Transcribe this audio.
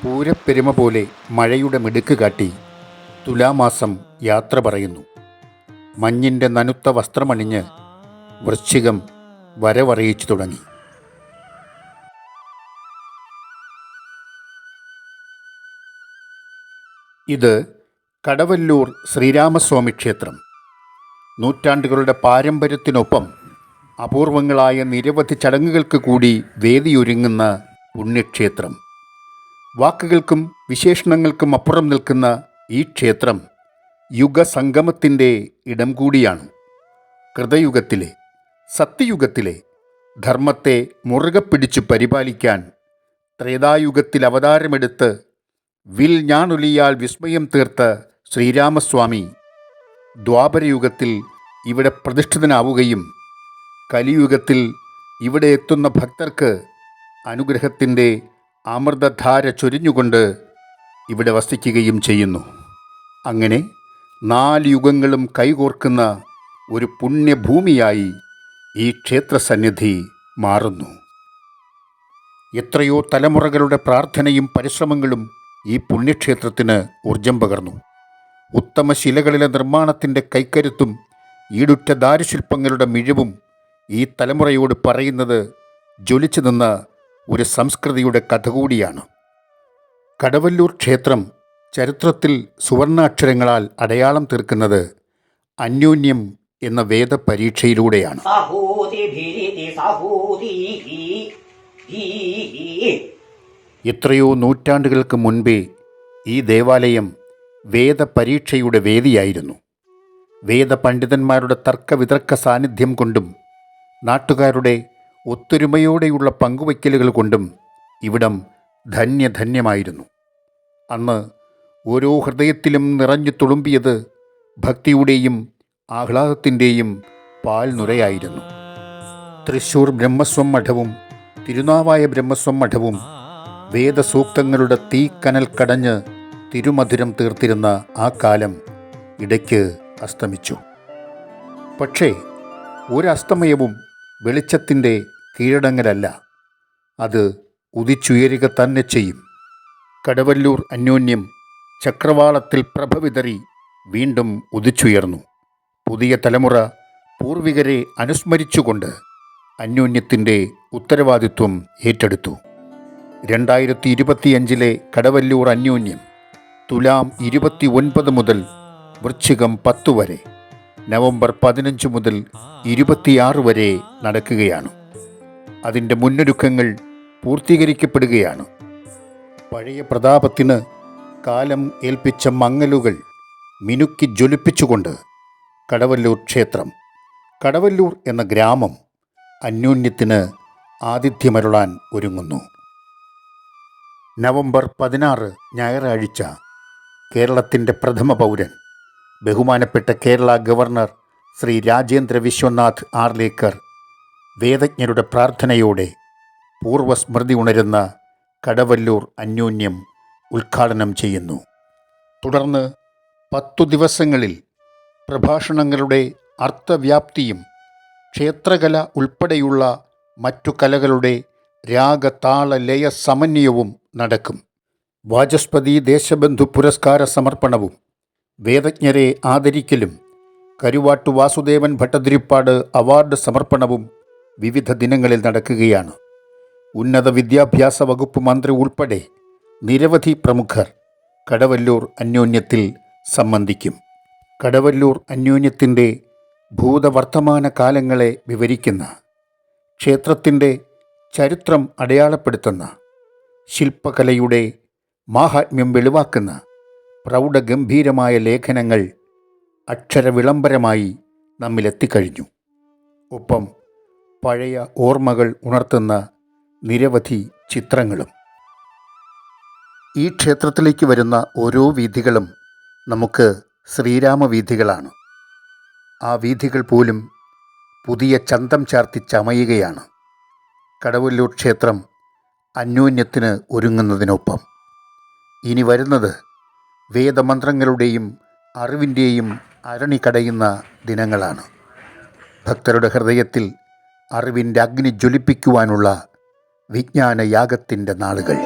പൂരപ്പെരുമ പോലെ മഴയുടെ മിടുക്ക് കാട്ടി തുലാമാസം യാത്ര പറയുന്നു. മഞ്ഞിൻ്റെ നനുത്ത വസ്ത്രമണിഞ്ഞ് വൃശ്ചികം വരവറിയിച്ചു തുടങ്ങി. ഇത് കടവല്ലൂർ ശ്രീരാമസ്വാമി ക്ഷേത്രം. നൂറ്റാണ്ടുകളുടെ പാരമ്പര്യത്തിനൊപ്പം അപൂർവങ്ങളായ നിരവധി ചടങ്ങുകൾക്ക് കൂടി വേദിയൊരുങ്ങുന്ന പുണ്യക്ഷേത്രം. വാക്കുകൾക്കും വിശേഷണങ്ങൾക്കും അപ്പുറം നിൽക്കുന്ന ഈ ക്ഷേത്രം യുഗസംഗമത്തിൻ്റെ ഇടം കൂടിയാണ്. കൃതയുഗത്തിലെ സത്യയുഗത്തിലെ ധർമ്മത്തെ മുറുകെ പിടിച്ചു പരിപാലിക്കാൻ ത്രേതായുഗത്തിൽ അവതാരമെടുത്ത് വിൽ ഞാണൊലിയാൽ വിസ്മയം തീർത്ത ശ്രീരാമസ്വാമി ദ്വാപരയുഗത്തിൽ ഇവിടെ പ്രതിഷ്ഠിതനാവുകയും കലിയുഗത്തിൽ ഇവിടെ എത്തുന്ന ഭക്തർക്ക് അനുഗ്രഹത്തിൻ്റെ അമൃതധാര ചൊരിഞ്ഞുകൊണ്ട് ഇവിടെ വസിക്കുകയും ചെയ്യുന്നു. അങ്ങനെ 4 യുഗങ്ങളും കൈകോർക്കുന്ന ഒരു പുണ്യഭൂമിയായി ഈ ക്ഷേത്രസന്നിധി മാറുന്നു. എത്രയോ തലമുറകളുടെ പ്രാർത്ഥനയും പരിശ്രമങ്ങളും ഈ പുണ്യക്ഷേത്രത്തിന് ഊർജം പകർന്നു. ഉത്തമ ശിലകളിലെ നിർമ്മാണത്തിൻ്റെ കൈക്കരുത്തും ഈടുറ്റ ദാരുശില്പങ്ങളുടെ മിഴിവും ഈ തലമുറയോട് പറയുന്നത് ജ്വലിച്ചു നിന്ന ഒരു സംസ്കൃതിയുടെ കഥ കൂടിയാണ്. കടവല്ലൂർ ക്ഷേത്രം ചരിത്രത്തിൽ സുവർണാക്ഷരങ്ങളാൽ അടയാളം തീർക്കുന്നത് അന്യോന്യം എന്ന വേദപരീക്ഷയിലൂടെയാണ്. എത്രയോ നൂറ്റാണ്ടുകൾക്ക് മുൻപേ ഈ ദേവാലയം വേദപരീക്ഷയുടെ വേദിയായിരുന്നു. വേദപണ്ഡിതന്മാരുടെ തർക്കവിതർക്ക സാന്നിധ്യം കൊണ്ടും നാട്ടുകാരുടെ ഒത്തൊരുമയോടെയുള്ള പങ്കുവയ്ക്കലുകൾ കൊണ്ടും ഇവിടം ധന്യധന്യമായിരുന്നു. അന്ന് ഓരോ ഹൃദയത്തിലും നിറഞ്ഞു തുളുമ്പിയത് ഭക്തിയുടെയും ആഹ്ലാദത്തിൻ്റെയും പാൽനുരയായിരുന്നു. തൃശ്ശൂർ ബ്രഹ്മസ്വം മഠവും തിരുനാവായ ബ്രഹ്മസ്വം മഠവും വേദസൂക്തങ്ങളുടെ തീക്കനൽ കടഞ്ഞ് തിരുമധുരം തീർത്തിരുന്ന ആ കാലം ഇടയ്ക്ക് അസ്തമിച്ചു. പക്ഷേ ഒരസ്തമയവും വെളിച്ചത്തിൻ്റെ കീഴടങ്ങലല്ല, അത് ഉദിച്ചുയരുക തന്നെ ചെയ്യും. കടവല്ലൂർ അന്യോന്യം ചക്രവാളത്തിൽ പ്രഭ വിതറി വീണ്ടും ഉദിച്ചുയർന്നു. പുതിയ തലമുറ പൂർവികരെ അനുസ്മരിച്ചുകൊണ്ട് അന്യോന്യത്തിൻ്റെ ഉത്തരവാദിത്വം ഏറ്റെടുത്തു. 2025 കടവല്ലൂർ അന്യോന്യം തുലാം 29 മുതൽ വൃശ്ചികം 10 വരെ, നവംബർ 15 മുതൽ 26 വരെ നടക്കുകയാണ്. അതിൻ്റെ മുന്നൊരുക്കങ്ങൾ പൂർത്തീകരിക്കപ്പെടുകയാണ്. പഴയ പ്രതാപത്തിന് കാലം ഏൽപ്പിച്ച മങ്ങലുകൾ മിനുക്കി ജ്വലിപ്പിച്ചുകൊണ്ട് കടവല്ലൂർ ക്ഷേത്രം, കടവല്ലൂർ എന്ന ഗ്രാമം അന്യോന്യത്തിന് ആതിഥ്യമരുളാൻ ഒരുങ്ങുന്നു. നവംബർ 16 ഞായറാഴ്ച കേരളത്തിൻ്റെ പ്രഥമ പൗരൻ ബഹുമാനപ്പെട്ട കേരള ഗവർണർ ശ്രീ രാജേന്ദ്ര വിശ്വനാഥ് ആർലേക്കർ വേദജ്ഞരുടെ പ്രാർത്ഥനയോടെ പൂർവ്വസ്മൃതി ഉണരുന്ന കടവല്ലൂർ അന്യോന്യം ഉദ്ഘാടനം ചെയ്യുന്നു. തുടർന്ന് 10 ദിവസങ്ങളിൽ പ്രഭാഷണങ്ങളുടെ അർത്ഥവ്യാപ്തിയും ക്ഷേത്രകല ഉൾപ്പെടെയുള്ള മറ്റു കലകളുടെ രാഗതാള ലയ സമന്വയവും നടക്കും. വാചസ്പതി ദേശബന്ധു പുരസ്കാര സമർപ്പണവും വേദജ്ഞരെ ആദരിക്കലും കരുവാട്ടു വാസുദേവൻ ഭട്ടതിരിപ്പാട് അവാർഡ് സമർപ്പണവും വിവിധ ദിനങ്ങളിൽ നടക്കുകയാണ്. ഉന്നത വിദ്യാഭ്യാസ വകുപ്പ് മന്ത്രി ഉൾപ്പെടെ നിരവധി പ്രമുഖർ കടവല്ലൂർ അന്യോന്യത്തിൽ സംബന്ധിക്കും. കടവല്ലൂർ അന്യോന്യത്തിൻ്റെ ഭൂതവർത്തമാന കാലങ്ങളെ വിവരിക്കുന്ന, ക്ഷേത്രത്തിൻ്റെ ചരിത്രം അടയാളപ്പെടുത്തുന്ന, ശില്പകലയുടെ മാഹാത്മ്യം വെളിവാക്കുന്ന പ്രൗഢഗംഭീരമായ ലേഖനങ്ങൾ അക്ഷരവിളംബരമായി നമ്മിലെത്തിക്കഴിഞ്ഞു. ഒപ്പം പഴയ ഓർമ്മകൾ ഉണർത്തുന്ന നിരവധി ചിത്രങ്ങളും. ഈ ക്ഷേത്രത്തിലേക്ക് വരുന്ന ഓരോ വീഥികളും നമുക്ക് ശ്രീരാമവീഥികളാണ്. ആ വീഥികൾ പോലും പുതിയ ചന്തം ചാർത്തി ചമയുകയാണ്. കടവല്ലൂർ ക്ഷേത്രം അന്യോന്യത്തിന് ഒരുങ്ങുന്നതിനൊപ്പം ഇനി വരുന്നത് വേദമന്ത്രങ്ങളുടെയും അറിവിൻ്റെയും അരണി കടയുന്ന ദിനങ്ങളാണ്. ഭക്തരുടെ ഹൃദയത്തിൽ അറിവിൻ്റെ അഗ്നി ജ്വലിപ്പിക്കുവാനുള്ള വിജ്ഞാനയാഗത്തിൻ്റെ നാളുകൾ.